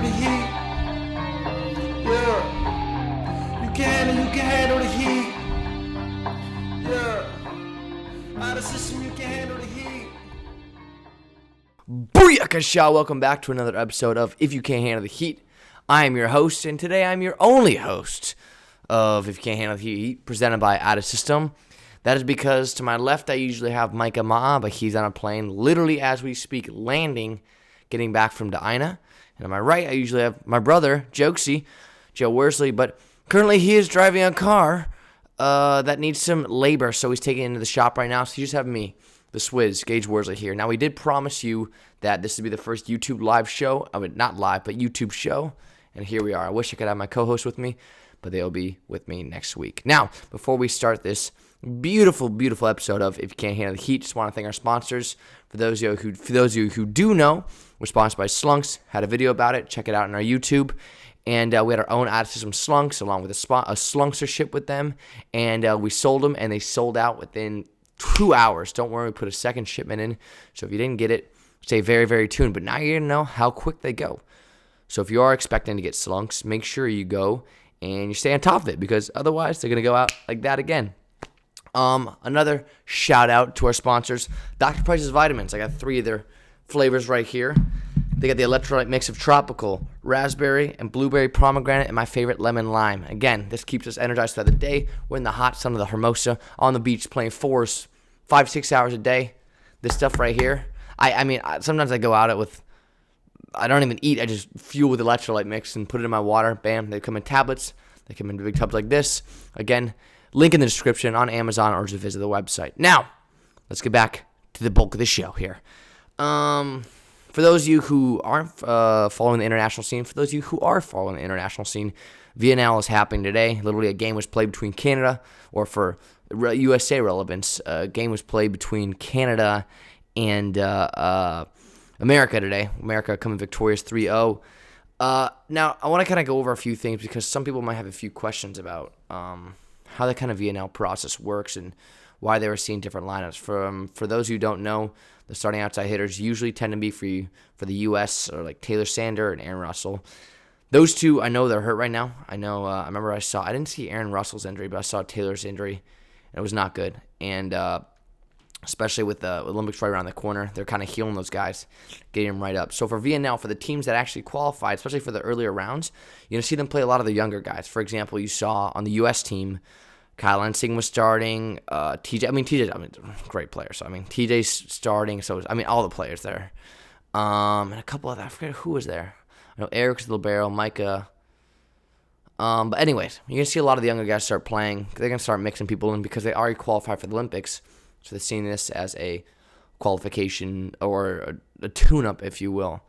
handle the heat. Yeah. You can handle the heat. Yeah. Out of system, you can handle the heat. Booyakasha! Welcome back to another episode of If You Can't Handle the Heat. I am your host, and today I'm your only host of If You Can't Handle the Heat, presented by Out of System. That is because to my left, I usually have Micah but he's on a plane, literally as we speak, landing, getting back from Diana. And on my right, I usually have my brother, Joe Worsley, but currently he is driving a car that needs some labor, so he's taking it into the shop right now. So you just have me, the SWIZZ, Gage Worsley here. Now, we did promise you that this would be the first YouTube live show. I mean, not live, but YouTube show. And here we are. I wish I could have my co-host with me, but they'll be with me next week. Now, before we start this beautiful, beautiful episode of If You Can't Handle the Heat, just want to thank our sponsors. For those of you who do know, we're sponsored by Slunks. Had a video about it. Check it out on our YouTube. And we had our own Out of System Slunks along with a slunksership with them. And we sold them, and they sold out within 2 hours. Don't worry, we put a second shipment in. So if you didn't get it, stay very, very tuned. But now you're going to know how quick they go. So if you are expecting to get Slunks, make sure you go and you stay on top of it, because otherwise they're going to go out like that again. Another shout out to our sponsors, Dr. Price's Vitamins. I got 3 of their flavors right here. They got the electrolyte mix of tropical, raspberry, and blueberry pomegranate, and my favorite, lemon lime. Again, this keeps us energized throughout the day. We're in the hot sun of the Hermosa, on the beach, playing 5-6 hours a day. This stuff right here. I mean, sometimes I go out with, I don't even eat. I just fuel with electrolyte mix and put it in my water. Bam. They come in tablets. They come in big tubs like this. Again, link in the description on Amazon, or just visit the website. Now, let's get back to the bulk of the show here. For those of you who aren't following the international scene, for those of you who are following the international scene, VNL is happening today. Literally, a game was played between Canada, or for USA relevance, a game was played between Canada and America today. America coming victorious 3-0. Now, I want to kind of go over a few things, because some people might have a few questions about how the kind of VNL process works and why they were seeing different lineups. For those who don't know, the starting outside hitters usually tend to be for the U.S., or like Taylor Sander and Aaron Russell. Those two, I know they're hurt right now. I know. I remember I didn't see Aaron Russell's injury, but I saw Taylor's injury, and it was not good. And especially with the Olympics right around the corner, they're kind of healing those guys, getting them right up. So for VNL, for the teams that actually qualified, especially for the earlier rounds, you're going to see them play a lot of the younger guys. For example, you saw on the U.S. team, Kyle Ensing was starting. TJ, great player. So, TJ's starting. So, all the players there. And a couple of, I forget who was there. I know Eric's the libero, Micah. But anyways, you're going to see a lot of the younger guys start playing. They're going to start mixing people in, because they already qualified for the Olympics. So they're seeing this as a qualification, or a tune-up, if you will,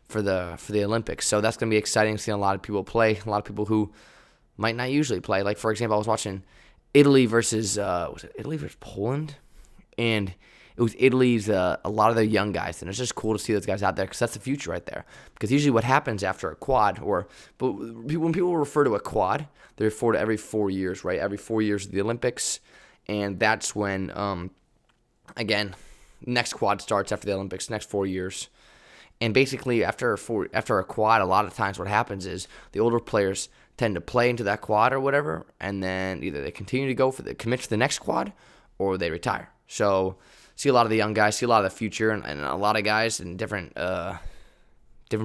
for the Olympics. So that's going to be exciting, seeing a lot of people play, a lot of people who might not usually play. Like, for example, I was watching Italy versus Poland? And it was Italy's, a lot of their young guys. And it's just cool to see those guys out there, because that's the future right there. Because usually what happens after a quad, but when people refer to a quad, they refer to every 4 years, right? Every 4 years of the Olympics. And that's when, again, next quad starts after the Olympics, next 4 years. And basically, after a quad, a lot of times what happens is the older players tend to play into that quad or whatever, and then either they continue to commit to the next quad, or they retire. So see a lot of the young guys, see a lot of the future, and a lot of guys in different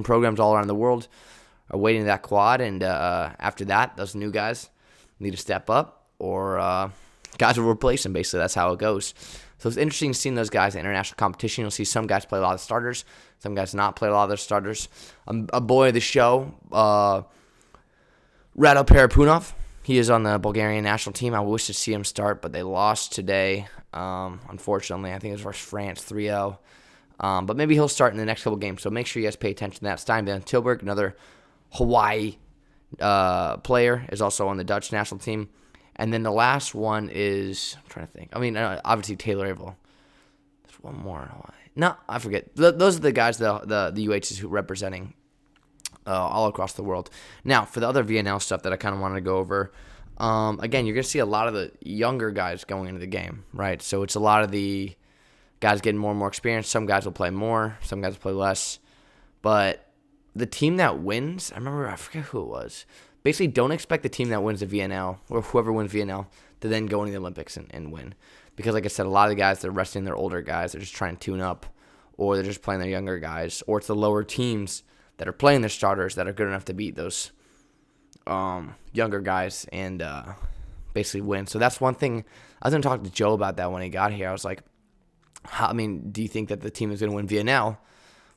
programs all around the world are waiting that quad, and after that, those new guys need to step up, or guys will replace them. Basically, that's how it goes. So it's interesting seeing those guys in international competition. You'll see some guys play a lot of starters, some guys not play a lot of their starters. A boy of the show, Rado Parapunov. He is on the Bulgarian national team. I wish to see him start, but they lost today, unfortunately. I think it was versus France, 3-0. But maybe he'll start in the next couple games, so make sure you guys pay attention to that. Stein Van Tilburg, another Hawaii player, is also on the Dutch national team. And then the last one is, I'm trying to think. Obviously Taylor Averill. There's one more. No, I forget. Those are the guys, the UHs who are representing all across the world. Now, for the other VNL stuff that I kind of wanted to go over, again, you're going to see a lot of the younger guys going into the game, right? So it's a lot of the guys getting more and more experience. Some guys will play more. Some guys will play less. But the team that wins, I forget who it was. Basically, don't expect the team that wins the VNL or whoever wins VNL to then go into the Olympics and win. Because, like I said, a lot of the guys, they're resting their older guys. They're just trying to tune up, or they're just playing their younger guys, or it's the lower teams that are playing their starters that are good enough to beat those younger guys and basically win. So that's one thing. I was going to talk to Joe about that when he got here. I was like, do you think that the team is going to win VNL,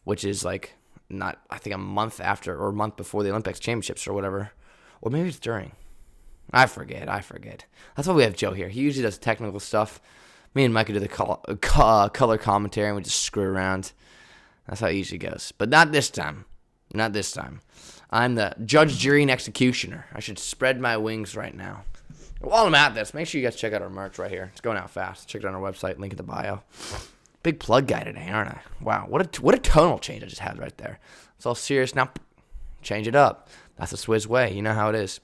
which is like not, I think, a month after or a month before the Olympics championships or whatever, or maybe it's during. I forget. That's why we have Joe here. He usually does technical stuff. Me and Micah do the color commentary, and we just screw around. That's how it usually goes. But not this time. I'm the judge, jury, and executioner. I should spread my wings right now. While I'm at this, make sure you guys check out our merch right here. It's going out fast. Check it out on our website. Link in the bio. Big plug guy today, aren't I? Wow, what a tonal change I just had right there. It's all serious now. Change it up. That's the SWIZZ way. You know how it is.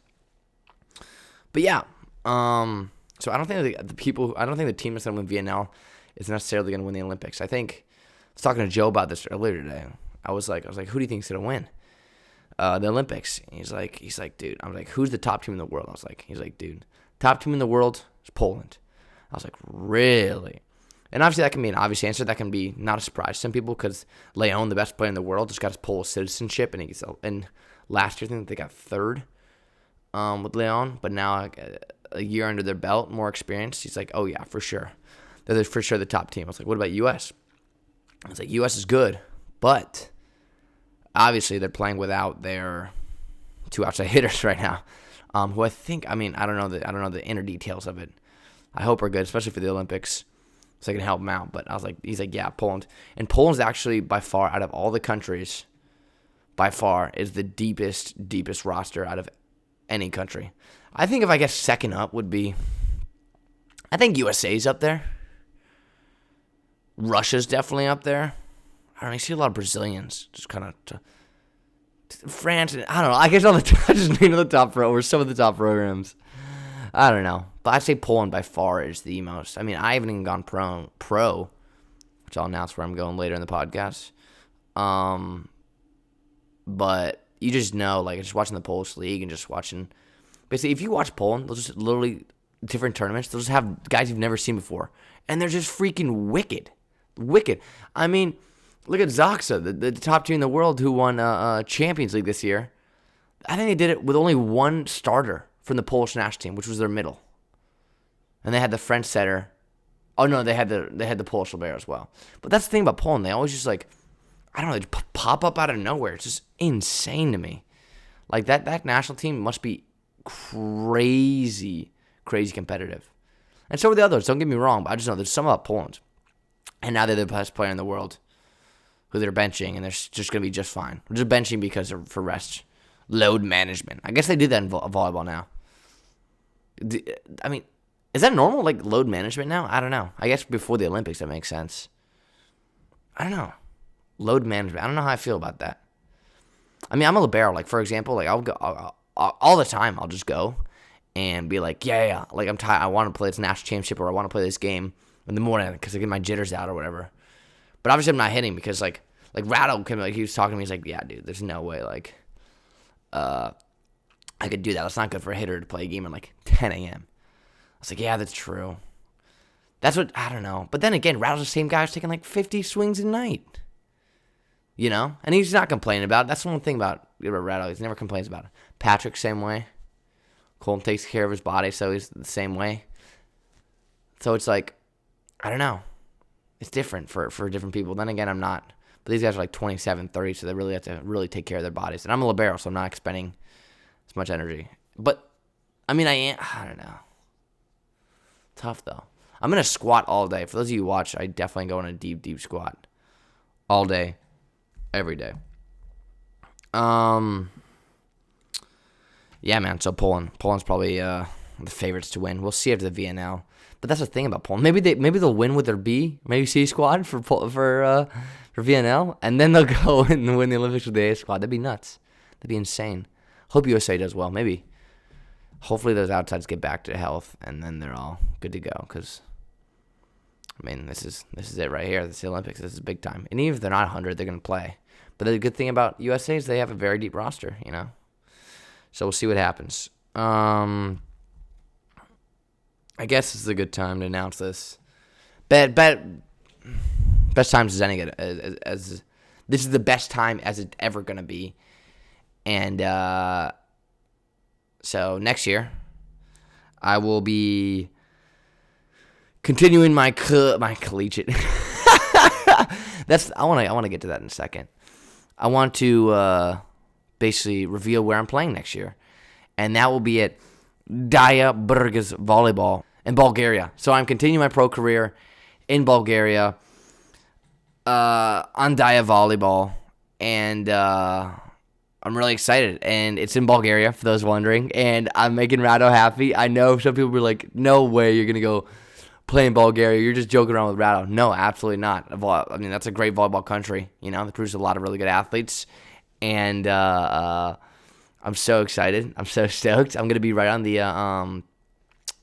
But yeah, so I don't think the team that's going to win VNL is necessarily going to win the Olympics. I was talking to Joe about this earlier today. I was like, who do you think's going to win the Olympics? And he's like, dude. I'm like, who's the top team in the world? He's like, dude, top team in the world is Poland. I was like, really? And obviously that can be an obvious answer. That can be not a surprise to some people because Leon, the best player in the world, just got his Polish citizenship, and last year I think they got third with Leon, but now a year under their belt, more experience. He's like, oh yeah, for sure. They're for sure the top team. I was like, what about U.S.? I was like, U.S. is good, but obviously they're playing without their two outside hitters right now, who I don't know the inner details of it. I hope are good, especially for the Olympics, so I can help them out. But he's like, yeah, Poland. And Poland's actually by far, out of all the countries, by far is the deepest roster out of any country. I think if I guess second up would be, I think USA's up there. Russia's definitely up there. I don't know, you see a lot of Brazilians just kind of France. I don't know. I guess I just name the top pro or some of the top programs. I don't know, but I'd say Poland by far is the most. I mean, I haven't even gone pro, which I'll announce where I'm going later in the podcast. But you just know, like, just watching the Polish league and just watching. Basically, if you watch Poland, they'll just literally different tournaments. They'll just have guys you've never seen before, and they're just freaking wicked. I mean, look at Zaksa, the top team in the world who won Champions League this year. I think they did it with only one starter from the Polish national team, which was their middle, and they had the French setter. Oh no, they had the Polish libero as well. But that's the thing about Poland; they always just like, I don't know, they pop up out of nowhere. It's just insane to me. Like that national team must be crazy competitive, and so are the others. Don't get me wrong, but I just know there's some about Poland, and now they're the best player in the world, who they're benching, and they're just gonna be just fine. They're just benching because for rest. Load management. I guess they do that in volleyball now. I mean, is that normal, like load management now? I don't know. I guess before the Olympics that makes sense. I don't know. Load management. I don't know how I feel about that. I mean, I'm a libero. Like, for example, like I'll go all the time. I'll just go and be like, yeah. Like, I'm tired. I want to play this national championship, or I want to play this game in the morning because I get my jitters out or whatever. But obviously I'm not hitting because like Rattle came, like, he was talking to me. He's like, yeah, dude, there's no way, like, I could do that. It's not good for a hitter to play a game at like 10 a.m. I was like, yeah, that's true. That's what, I don't know. But then again, Rattle's the same guy who's taking like 50 swings a night. You know? And he's not complaining about it. That's the one thing about Rattle. He never complains about it. Patrick, same way. Colton takes care of his body, so he's the same way. So it's like, I don't know. It's different for different people. Then again, I'm not. But these guys are like 27, 30, so they really have to really take care of their bodies. And I'm a libero, so I'm not expending as much energy. But, I mean, I don't know. Tough, though. I'm going to squat all day. For those of you who watch, I definitely go in a deep squat. All day. Every day. Yeah, man, so Poland's probably the favorites to win. We'll see after the VNL. But that's the thing about Poland. Maybe they'll win with their B, maybe C squad for VNL, and then they'll go and win the Olympics with the A squad. That'd be nuts. That'd be insane. Hope USA does well. Maybe. Hopefully those outsides get back to health, and then they're all good to go. Because, I mean, this is it right here. This is the Olympics. This is big time. And even if they're not 100, they're gonna play. But But the good thing about USA is they have a very deep roster, So we'll see what happens. I guess this is a good time to announce this. Best times as any good as this is the best time as it's ever gonna be, and so next year I will be continuing my collegiate. I want to get to that in a second. I want to basically reveal where I'm playing next year, and that will be at Daya Burgas Volleyball in Bulgaria. So I'm continuing my pro career in Bulgaria on Daya Volleyball, and I'm really excited. And it's in Bulgaria, for those wondering, and I'm making Rado happy. I know some people were like, no way you're going to go play in Bulgaria. You're just joking around with Rado. No, absolutely not. I mean, that's a great volleyball country. They produce a lot of really good athletes, and I'm so excited. I'm so stoked. I'm going to be right on the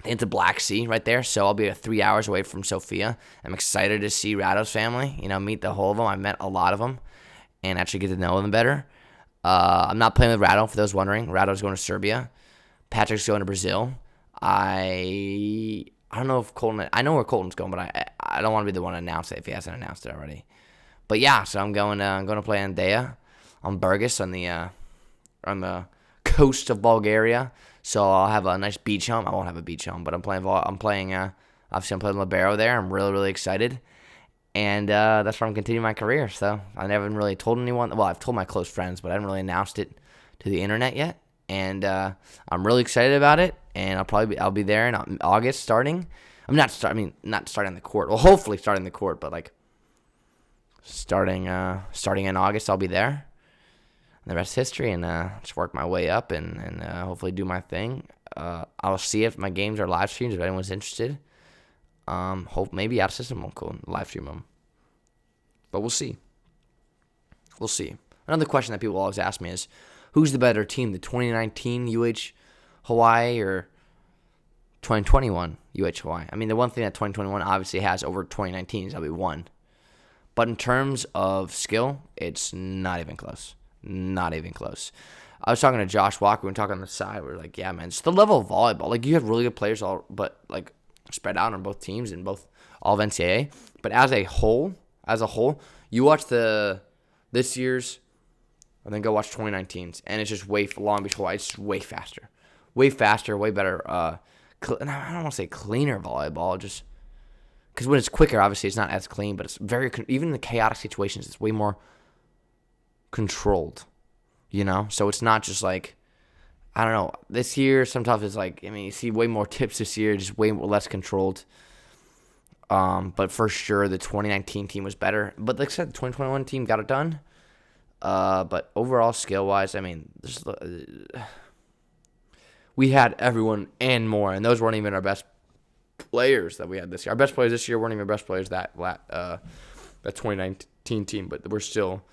into Black Sea right there, so I'll be 3 hours away from Sofia. I'm excited to see Rado's family, meet the whole of them. I met a lot of them and actually get to know them better. I'm not playing with Rado, for those wondering. Rado's going to Serbia. Patrick's going to Brazil. I don't know if Colton. I know where Colton's going, but I don't want to be the one to announce it if he hasn't announced it already. But yeah, so I'm going to play on Dea, on Burgas, on the coast of Bulgaria. So I'll have a nice beach home. I won't have a beach home, but I'm playing. Obviously, I'm playing libero there. I'm really, really excited, and that's where I'm continuing my career. So I haven't really told anyone. Well, I've told my close friends, but I haven't really announced it to the internet yet. And I'm really excited about it. And I'll be there in August starting. Not starting the court. Well, hopefully starting the court, but like starting in August, I'll be there. And the rest is history, and just work my way up and hopefully do my thing. I'll see if my games are live streamed if anyone's interested. Hope maybe out of system will cool live stream them, but we'll see. We'll see. Another question that people always ask me is, who's the better team, the 2019 UH Hawaii or 2021 UH Hawaii? I mean, the one thing that 2021 obviously has over 2019 is W1. But in terms of skill, it's not even close. Not even close. I was talking to Josh Walker. We were talking on the side. We were like, yeah, man, it's the level of volleyball. Like, you have really good players, but like spread out on both teams and all of NCAA. But as a whole, you watch this year's, and then go watch 2019's, and it's just Long Beach Hawaii. It's just way faster, way better. And I don't want to say cleaner volleyball, just because when it's quicker, obviously it's not as clean, but it's very even in the chaotic situations, it's way more controlled, So it's not just like, I don't know. This year, sometimes it's like, you see way more tips this year, just way less controlled. But for sure, the 2019 team was better. But like I said, the 2021 team got it done. But overall, skill-wise, we had everyone and more, and those weren't even our best players that we had this year. Our best players this year weren't even best players that 2019 team, but we're still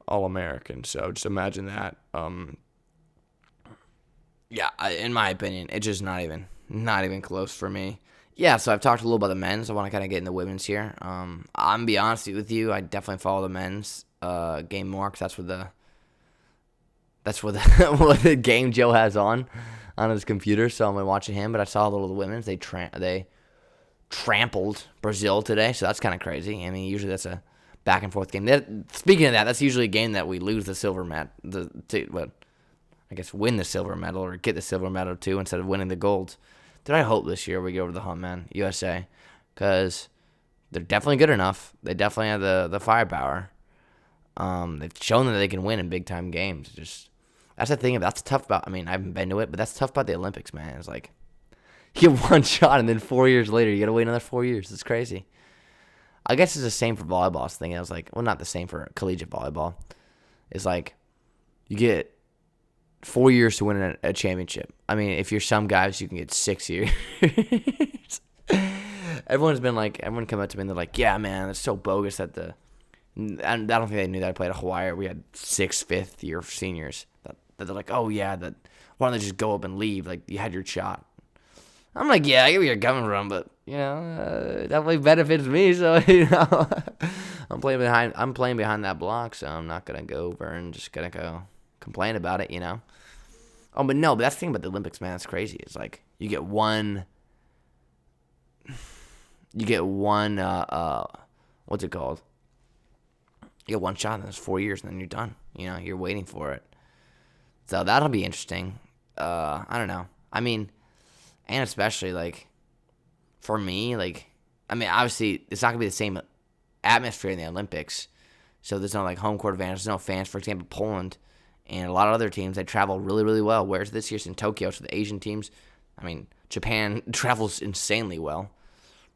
All-American. So just imagine that. In my opinion, it's just not even close for me. Yeah, so I've talked a little about the men's. I want to kind of get into women's here. I'm gonna be honest with you. I definitely follow the men's game more because that's what the game Joe has on his computer. So I'm watching him. But I saw a little of the women's. They trampled Brazil today, so that's kind of crazy. Usually that's a back and forth game. Speaking of that, that's usually a game that we lose the silver medal. Win the silver medal or get the silver medal too instead of winning the gold. Did I hope this year we go over the hump, man, USA, because they're definitely good enough. They definitely have the firepower. They've shown that they can win in big time games. That's the thing. That's tough about. I haven't been to it, but that's tough about the Olympics, man. It's like you get one shot, and then 4 years later, you got to wait another 4 years. It's crazy. I guess it's the same for volleyball. I was thinking, not the same for collegiate volleyball. It's like you get 4 years to win a championship. If you're some guys, you can get 6 years. Everyone come up to me and they're like, yeah, man, it's so bogus that I don't think they knew that I played at Hawaii. We had 6th, 5th year seniors that they're like, oh yeah, why don't they just go up and leave? Like, you had your shot. I'm like, yeah, I get where you're coming from, but definitely benefits me. So I'm I'm playing behind that block, so I'm not gonna go over and just gonna go complain about it, Oh, but that's the thing about the Olympics, man. It's crazy. It's like you get one. What's it called? You get one shot, and it's 4 years, and then you're done. You're waiting for it. So that'll be interesting. I don't know. I mean, and especially like for me, obviously it's not gonna be the same atmosphere in the Olympics. So there's no like home court advantage. There's no fans. For example, Poland and a lot of other teams, they travel really, really well. Whereas this year's in Tokyo, so the Asian teams, Japan travels insanely well,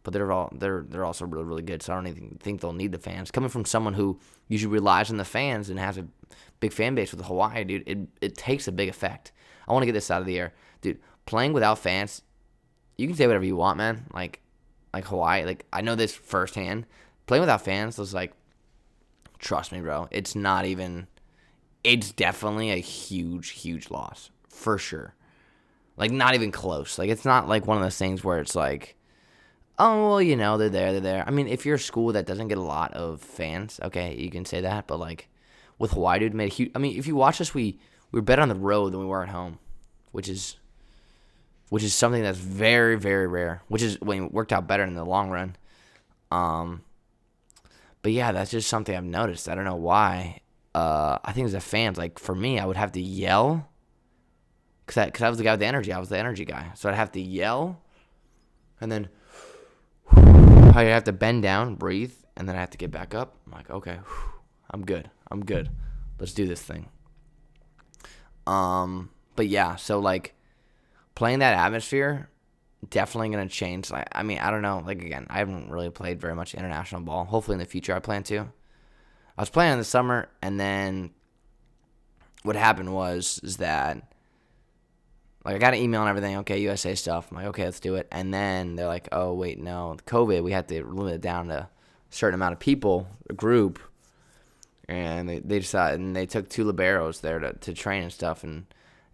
but they're also really, really good. So I don't even think they'll need the fans. Coming from someone who usually relies on the fans and has a big fan base with Hawaii, dude, it takes a big effect. I want to get this out of the air, dude. Playing without fans, you can say whatever you want, man. Like Hawaii, like I know this firsthand. Playing without fans was like, trust me, bro. It's definitely a huge, huge loss for sure. Like not even close. Like it's not like one of those things where it's like, oh well, they're there. I mean, if you're a school that doesn't get a lot of fans, okay, you can say that. But like with Hawaii, dude, made a huge. I mean, if you watch us, we were better on the road than we were at home, which is something that's very, very rare. Which is when it worked out better in the long run. But yeah, that's just something I've noticed. I don't know why. I think as a fan, like for me, I would have to yell. Cause I was the guy with the energy. I was the energy guy. So I'd have to yell. And then I have to bend down, breathe. And then I have to get back up. I'm like, okay, I'm good. Let's do this thing. But yeah, so like playing that atmosphere, definitely going to change. I don't know. Like, again, I haven't really played very much international ball. Hopefully in the future I plan to. I was playing in the summer, and then what happened is that, like, I got an email and everything. Okay, USA stuff. I'm like, okay, let's do it. And then they're like, oh, wait, no. With COVID, we had to limit it down to a certain amount of people, a group. And they decided, and they took 2 liberos there to train and stuff, and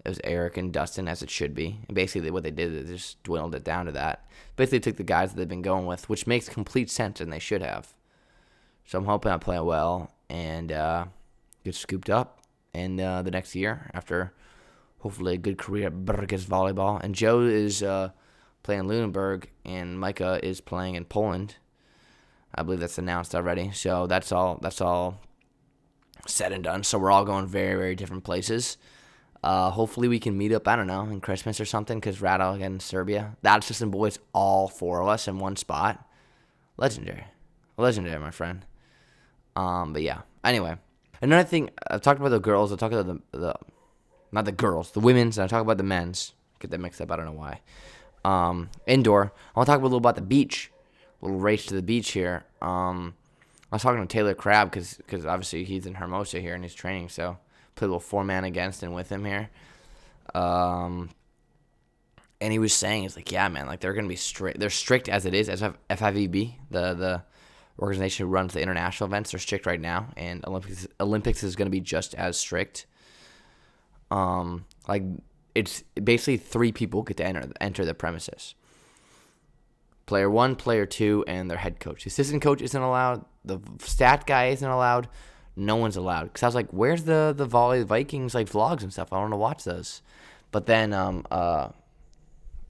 it was Eric and Dustin, as it should be. And basically what they did is they just dwindled it down to that. Basically took the guys that they've been going with, which makes complete sense, and they should have. So I'm hoping I play well and get scooped up in the next year after hopefully a good career at Burgess Volleyball. And Joe is playing in Lunenburg, and Micah is playing in Poland. I believe that's announced already. So that's all said and done. So we're all going very, very different places. Hopefully we can meet up, I don't know, in Christmas or something, because Rado again, Serbia. That's just some boys, all 4 of us in one spot. Legendary, my friend. But yeah. Anyway, another thing, I've talked about the girls. I'll talk about not the girls, the women's, and I talk about the men's. Get that mixed up. I don't know why. Indoor. I want to talk a little about the beach. A little race to the beach here. I was talking to Taylor Crabb because obviously he's in Hermosa here and he's training, so play a little 4-man against and with him here. And he was saying, he's like, yeah, man, like they're going to be strict. They're strict as it is, as FIVB, the organization who runs the international events. They're strict right now, and Olympics is going to be just as strict. Like it's basically 3 people get to enter the premises. Player 1, player 2, and their head coach. The assistant coach isn't allowed. The stat guy isn't allowed. No one's allowed. Because I was like, where's the Volley Vikings like vlogs and stuff? I want to watch those. But then I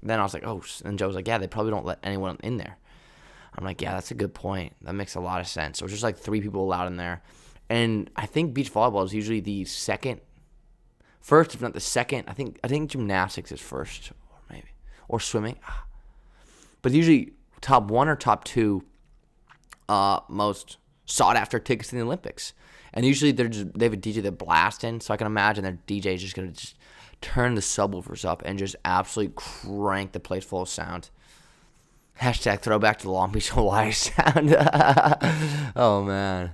was like, oh, and Joe was like, yeah, they probably don't let anyone in there. I'm like, yeah, that's a good point. That makes a lot of sense. So it's just like 3 people allowed in there. And I think beach volleyball is usually the first, if not the second. I think gymnastics is first, or swimming. But usually top 1 or top 2 most sought after tickets in the Olympics. And usually they have a DJ that blast in, so I can imagine their DJ is just going to just turn the subwoofers up and just absolutely crank the place full of sound. Hashtag throwback to the Long Beach, Hawaii sound. Oh, man.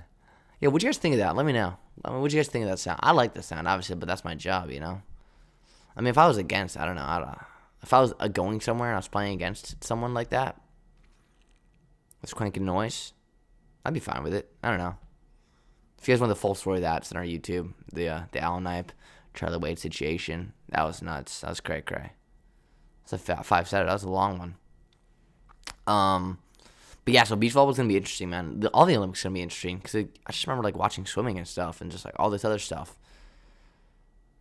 Yeah, what'd you guys think of that? Let me know. What'd you guys think of that sound? I like the sound, obviously, but that's my job, I mean, if I was against, I don't know. If I was going somewhere and I was playing against someone like that, this cranking noise, I'd be fine with it. I don't know. If you guys want the full story of that, it's on our YouTube. The Alan Knipe, Charlie Wade situation. That was nuts. That was cray-cray. It's a 5-setter. That was a long one. But yeah, so beach volleyball is gonna be interesting, man. All the Olympics gonna be interesting because I just remember like watching swimming and stuff, and just like all this other stuff.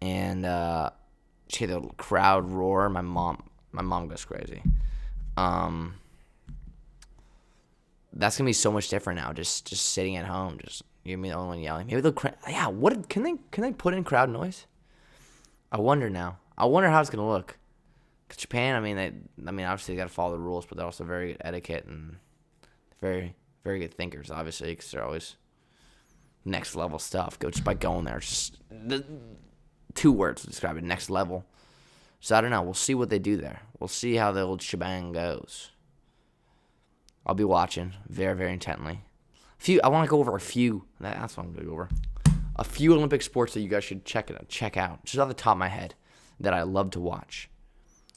And just hear the crowd roar. My mom goes crazy. That's gonna be so much different now. Just sitting at home, just you're the only one yelling. Maybe they'll what can they put in crowd noise? I wonder now. I wonder how it's gonna look. Cause Japan, I mean, obviously they gotta follow the rules, but they're also very good etiquette and very, very good thinkers, obviously, because they're always next level stuff. Just by going there, it's just the 2 words to describe it: next level. So I don't know. We'll see what they do there. We'll see how the old shebang goes. I'll be watching very, very intently. I want to go over a few. That's what I'm going to go over. A few Olympic sports that you guys should check out. Just off the top of my head that I love to watch.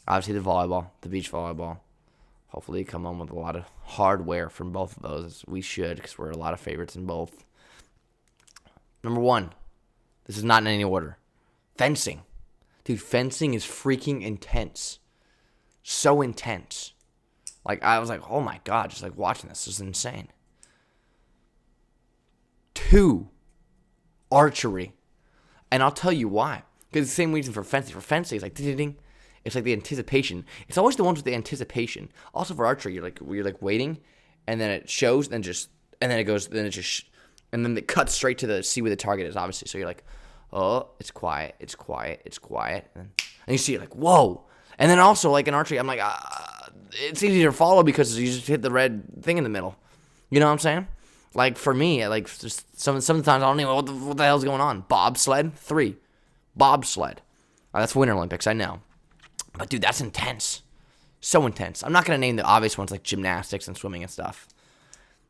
Obviously, the volleyball, the beach volleyball. Hopefully, come on with a lot of hardware from both of those. We should, because we're a lot of favorites in both. Number 1. This is not in any order. Fencing. Dude, fencing is freaking intense. So intense. Like, I was like, oh my God, just like watching this is insane. 2, archery. And I'll tell you why. Because the same reason for fencing. For fencing, it's like ding-ding-ding. It's like the anticipation. It's always the ones with the anticipation. Also for archery, you're like waiting, and then it shows, and then it goes, then it just, and then it cuts straight to see where the target is, obviously. So you're like, oh, it's quiet, and you see it like, whoa. And then also like in archery, I'm like, it's easy to follow because you just hit the red thing in the middle. You know what I'm saying? Like for me, like just sometimes I don't even know what the hell's going on. Bobsled 3, bobsled. That's Winter Olympics, I know. But, dude, that's intense. So intense. I'm not going to name the obvious ones like gymnastics and swimming and stuff.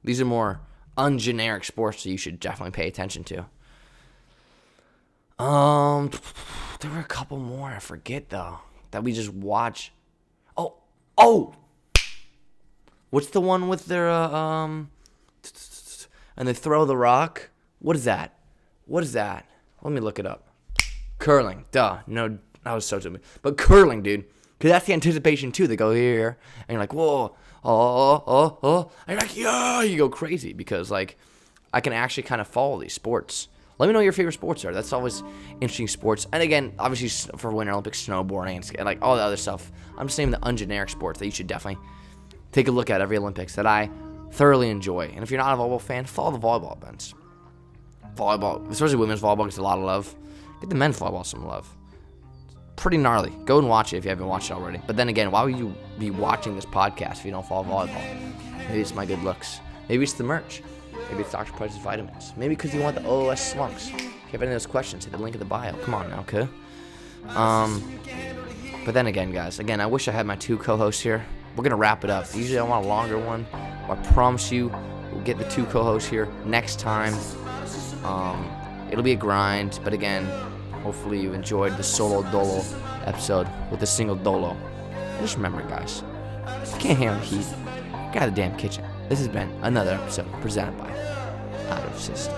These are more ungeneric sports that you should definitely pay attention to. There were a couple more. I forget, though, that we just watch. Oh! What's the one with their, and they throw the rock? What is that? Let me look it up. Curling. Duh. No. That was so stupid. But curling, dude. Because that's the anticipation, too. They go here, and you're like, whoa, oh. And you're like, yeah, you go crazy. Because, like, I can actually kind of follow these sports. Let me know what your favorite sports are. That's always interesting sports. And, again, obviously, for Winter Olympics, snowboarding, and like, all the other stuff. I'm just naming the ungeneric sports that you should definitely take a look at every Olympics that I thoroughly enjoy. And if you're not a volleyball fan, follow the volleyball events. Volleyball, especially women's volleyball, gets a lot of love. Get the men's volleyball some love. Pretty gnarly. Go and watch it if you haven't watched it already. But then again, why would you be watching this podcast if you don't follow volleyball? Maybe it's my good looks. Maybe it's the merch. Maybe it's Dr. Price's vitamins. Maybe because you want the OOS Slunks. If you have any of those questions, hit the link in the bio. Come on now, okay? But then again, guys, I wish I had my 2 co-hosts here. We're going to wrap it up. Usually I want a longer one. I promise you we'll get the 2 co-hosts here next time. It'll be a grind, but again, hopefully you enjoyed the solo dolo episode with a single dolo. And just remember, guys, if you can't handle the heat, get out of the damn kitchen. This has been another episode presented by Out of System.